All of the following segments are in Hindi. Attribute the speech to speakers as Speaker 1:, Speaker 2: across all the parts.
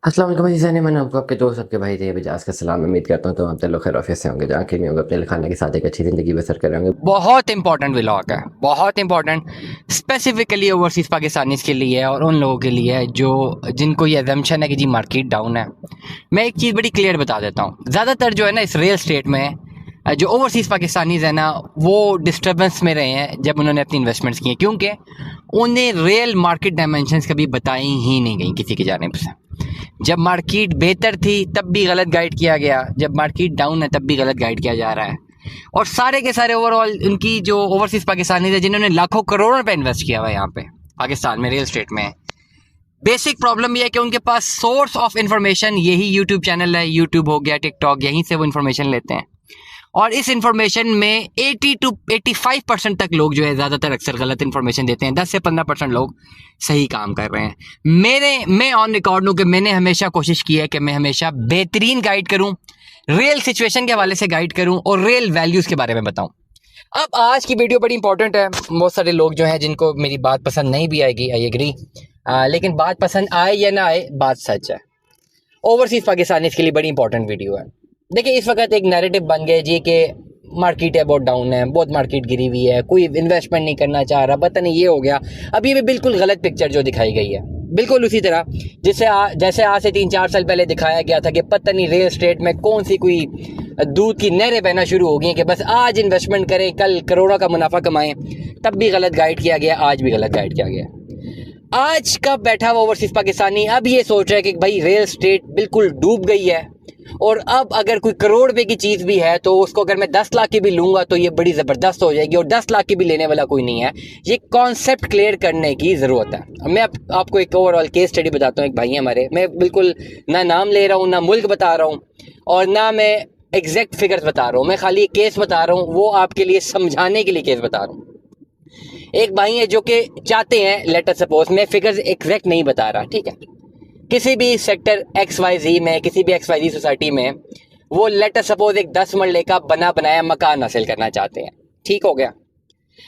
Speaker 1: अस्सलाम वालेकुम अज़ीज़ान, मैं आपको आपके दोस्त आपके भाई थे बजाज का सलाम। उम्मीद करता हूँ तो आप लोग खैर आफियत से होंगे, जहाँ के भी होंगे अपने खाने के साथ एक अच्छी ज़िंदगी बसर कर रहे होंगे।
Speaker 2: बहुत इंपॉर्टेंट व्लॉग है, बहुत इंपॉर्टेंट स्पेसिफिकली ओवरसीज़ पाकिस्तानीज़ के लिए है और उन लोगों के लिए है जो जिनको ये एजम्पशन है कि जी मार्केट डाउन है। मैं एक चीज़ बड़ी क्लियर बता देता हूँ, ज़्यादातर जो है ना इस रियल स्टेट में जो ओवरसीज़ पाकिस्तानीज़ है ना वो डिस्टर्बेंस में रहे हैं जब उन्होंने अपनी इन्वेस्टमेंट्स की हैं, क्योंकि उन्हें रियल मार्केट डायमेंशंस कभी बताई ही नहीं गई किसी की जानिब से। जब मार्केट बेहतर थी तब भी गलत गाइड किया गया, जब मार्केट डाउन है तब भी गलत गाइड किया जा रहा है। और सारे के सारे ओवरऑल उनकी जो ओवरसीज पाकिस्तानी थे जिन्होंने लाखों करोड़ों रुपए इन्वेस्ट किया हुआ है यहाँ पे पाकिस्तान में रियल स्टेट में, बेसिक प्रॉब्लम ये है कि उनके पास सोर्स ऑफ इंफॉर्मेशन यही यूट्यूब चैनल है, यूट्यूब हो गया, टिकटॉक, यहीं से वो इन्फॉर्मेशन लेते हैं। और इस इन्फॉर्मेशन में 80 to 85% तक लोग जो है ज़्यादातर अक्सर गलत इन्फॉर्मेशन देते हैं, 10 से 15% लोग सही काम कर रहे हैं। मैं ऑन रिकॉर्ड हूँ कि मैंने हमेशा कोशिश की है कि मैं हमेशा बेहतरीन गाइड करूँ, रियल सिचुएशन के हवाले से गाइड करूँ और रियल वैल्यूज़ के बारे में बताऊँ। अब आज की वीडियो बड़ी इंपॉर्टेंट है। बहुत सारे लोग जो हैं जिनको मेरी बात पसंद नहीं भी आएगी, आई एग्री, लेकिन बात पसंद आए या ना आए, बात सच है। ओवरसीज़ पाकिस्तानी के लिए बड़ी इंपॉर्टेंट वीडियो है। देखिए, इस वक्त एक नैरेटिव बन गया जी कि मार्केट है बहुत डाउन है, बहुत मार्केट गिरी हुई है, कोई इन्वेस्टमेंट नहीं करना चाह रहा, पता नहीं ये हो गया। अब ये भी बिल्कुल गलत पिक्चर जो दिखाई गई है, बिल्कुल उसी तरह जैसे आज से 3-4 साल पहले दिखाया गया था कि पता नहीं रियल एस्टेट में कौन सी कोई दूध की नहरें बहना शुरू हो गई हैं कि बस आज इन्वेस्टमेंट करें, कल करोड़ों का मुनाफा कमाएं। तब भी गलत गाइड किया गया, आज भी गलत गाइड किया गया। आज का बैठा हुआ ओवरसीज पाकिस्तानी अब ये सोच रहा है कि भाई रियल एस्टेट बिल्कुल डूब गई है और अब अगर कोई करोड़ रुपए की चीज़ भी है तो उसको अगर मैं 10 लाख की भी लूँगा तो ये बड़ी ज़बरदस्त हो जाएगी और 10 लाख की भी लेने वाला कोई नहीं है। ये कॉन्सेप्ट क्लियर करने की ज़रूरत है। मैं आपको एक ओवरऑल केस स्टडी बताता हूँ। एक भाई है हमारे, मैं बिल्कुल ना नाम ले रहा हूँ, ना मुल्क बता रहा हूँ और ना मैं एग्जैक्ट फिगर्स बता रहा हूँ, मैं खाली केस बता रहा हूँ, वो आपके लिए समझाने के लिए केस बता रहा हूँ। एक भाई है जो कि चाहते हैं, लेटर सपोज, मैं फिगर्स एग्जैक्ट नहीं बता रहा, ठीक है, किसी भी सेक्टर XYZ में, किसी भी XYZ सोसाइटी में वो लेटर सपोज एक 10 मरले का बना बनाया मकान हासिल करना चाहते हैं, ठीक हो गया।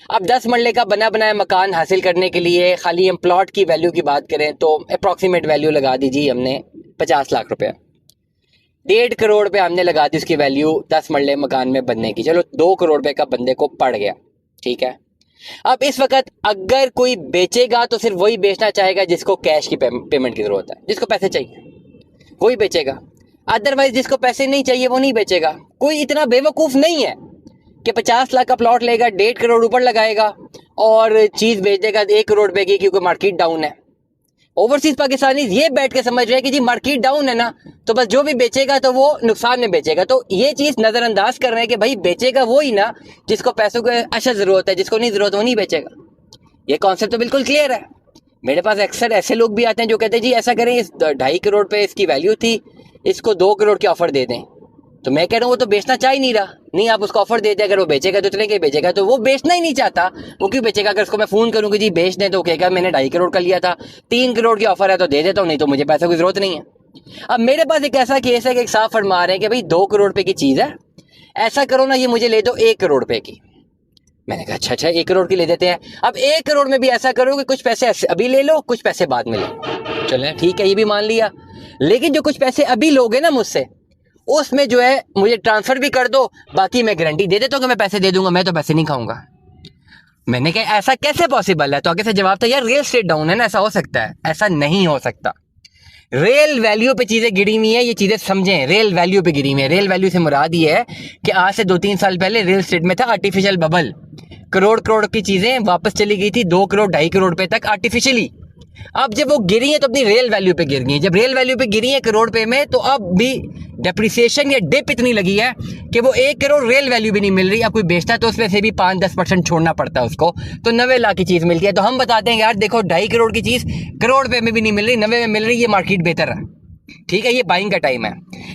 Speaker 2: अब 10 मरले का बना बनाया मकान हासिल करने के लिए खाली हम प्लॉट की वैल्यू की बात करें तो अप्रॉक्सीमेट वैल्यू लगा दीजिए हमने 50 लाख रुपया, 1.5 करोड़ रुपये हमने लगा दी उसकी वैल्यू 10 मरले मकान में बनने की। चलो 2 करोड़ रुपये का बंदे को पड़ गया, ठीक है। अब इस वक्त अगर कोई बेचेगा तो सिर्फ वही बेचना चाहेगा जिसको कैश की पेमेंट की जरूरत है, जिसको पैसे चाहिए वही बेचेगा। अदरवाइज जिसको पैसे नहीं चाहिए वो नहीं बेचेगा। कोई इतना बेवकूफ़ नहीं है कि 50 लाख का प्लॉट लेगा, 1.5 करोड़ ऊपर लगाएगा और चीज़ बेच देगा 1 करोड़ रुपए की क्योंकि मार्केट डाउन है। ओवरसीज पाकिस्तानी ये बैठ के समझ रहे हैं कि जी मार्केट डाउन है ना, तो बस जो भी बेचेगा तो वो नुकसान में बेचेगा। तो ये चीज़ नज़रअंदाज कर रहे हैं कि भाई बेचेगा वो ही ना जिसको पैसों की अशद ज़रूरत है, जिसको नहीं ज़रूरत वो नहीं बेचेगा। ये कॉन्सेप्ट तो बिल्कुल क्लियर है। मेरे पास अक्सर ऐसे लोग भी आते हैं जो कहते हैं जी ऐसा करें, इस 2.5 करोड़ पे इसकी वैल्यू थी, इसको 2 करोड़ की ऑफर दे दें। तो मैं कह रहा हूँ वो तो बेचना चाह ही नहीं रहा। नहीं, आप उसको ऑफर दे दें, अगर वो बेचेगा तो इतने के बेचेगा, तो वो बेचना ही नहीं चाहता, वो क्यों बेचेगा। अगर उसको मैं फ़ोन करूँ कि जी बेच दें तो कहेगा मैंने 2.5 करोड़ का लिया था, 3 करोड़ की ऑफर है तो दे देता हूँ, नहीं तो मुझे पैसों की ज़रूरत नहीं है। अब मेरे पास एक ऐसा केस है कि एक साफ फरमा रहे हैं कि भाई 2 करोड़ रुपये की चीज़ है, ऐसा करो ना ये मुझे ले दो 1 करोड़ रुपये की। मैंने कहा अच्छा 1 करोड़ की ले देते हैं। अब 1 करोड़ में भी ऐसा करो कि कुछ पैसे अभी ले लो, कुछ पैसे बाद में लो। चले ठीक है, ये भी मान लिया, लेकिन जो कुछ पैसे अभी लोगे ना मुझसे, उसमें जो है मुझे ट्रांसफर भी कर दो, बाकी मैं गारंटी दे देता हूँ कि मैं पैसे दे दूंगा, मैं तो पैसे नहीं खाऊंगा। मैंने कहा ऐसा कैसे पॉसिबल है? तो आगे से जवाब था यार रियल स्टेट डाउन है ना, ऐसा हो सकता है? ऐसा नहीं हो सकता। रियल वैल्यू पे चीज़ें गिरी हुई हैं, ये चीज़ें समझें, रियल वैल्यू पे गिरी हुई है। रियल वैल्यू से मुराद ये है कि आज से 2-3 साल पहले रियल स्टेट में था आर्टिफिशियल बबल, करोड़ करोड़ की चीज़ें वापस चली गई थी 2 करोड़ 2.5 करोड़ रुपए तक आर्टिफिशियली। अब जब वो गिरी है तो अपनी रियल वैल्यू पे गिर गई। जब रियल वैल्यू पे गिरी है करोड़ पे में, तो अब भी डेप्रिसिएशन या डिप इतनी लगी है कि वो 1 करोड़ रियल वैल्यू भी नहीं मिल रही। अब कोई बेचता है तो उसमें से भी 5-10% छोड़ना पड़ता है उसको, तो 90 लाख की चीज़ मिलती है। तो हम बताते हैं यार देखो 2.5 करोड़ की चीज़ करोड़ पे में भी नहीं मिल रही, 90 में मिल रही, ये मार्केट बेहतर है, ठीक है, ये बाइंग का टाइम है।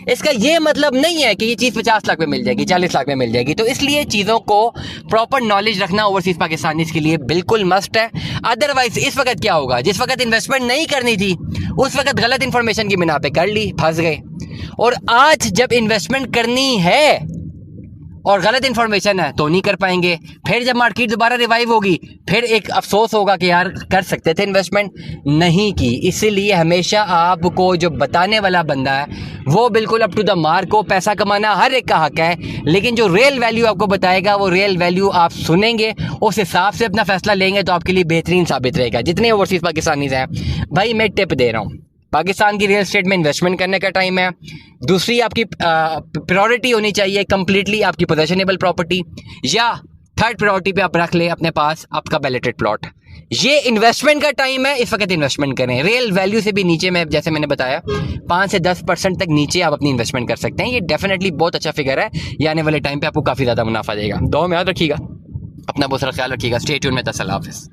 Speaker 2: इसका ये मतलब नहीं है कि ये चीज़ 50 लाख में मिल जाएगी, 40 लाख में मिल जाएगी। तो इसलिए चीज़ों को प्रॉपर नॉलेज रखना ओवरसीज पाकिस्तानीज़ के लिए बिल्कुल मस्ट है। अदरवाइज इस वक्त क्या होगा, जिस वक्त इन्वेस्टमेंट नहीं करनी थी उस वक्त गलत इन्फॉर्मेशन की बिना पे कर ली, फंस गए। और आज जब इन्वेस्टमेंट करनी है और गलत इन्फॉर्मेशन है तो नहीं कर पाएंगे। फिर जब मार्केट दोबारा रिवाइव होगी फिर एक अफसोस होगा कि यार कर सकते थे इन्वेस्टमेंट, नहीं की। इसीलिए हमेशा आपको जो बताने वाला बंदा है वो बिल्कुल अप टू द मार्क हो। पैसा कमाना हर एक का हक है, लेकिन जो रियल वैल्यू आपको बताएगा वो रियल वैल्यू आप सुनेंगे, उस हिसाब से अपना फैसला लेंगे तो आपके लिए बेहतरीन साबित रहेगा। जितने ओवरसीज़ पाकिस्तानीज़ हैं भाई, मैं टिप दे रहा हूँ, पाकिस्तान की रियल एस्टेट में इन्वेस्टमेंट करने का टाइम है। दूसरी आपकी प्रायोरिटी होनी चाहिए कंप्लीटली आपकी पोजेशनेबल प्रॉपर्टी, या थर्ड प्रायोरिटी पे आप रख ले अपने पास आपका बैलेटेड प्लॉट। ये इन्वेस्टमेंट का टाइम है, इस वक्त इन्वेस्टमेंट करें। रियल वैल्यू से भी नीचे में, जैसे मैंने बताया, 5 से 10% तक नीचे आप अपनी इन्वेस्टमेंट कर सकते हैं। ये डेफिनेटली बहुत अच्छा फिगर है, ये आने वाले टाइम पे आपको काफ़ी ज़्यादा मुनाफा देगा। दुआ में याद रखिएगा, अपना बहुत सारा ख्याल रखिएगा। स्टे ट्यून में। अल्लाह हाफिज़।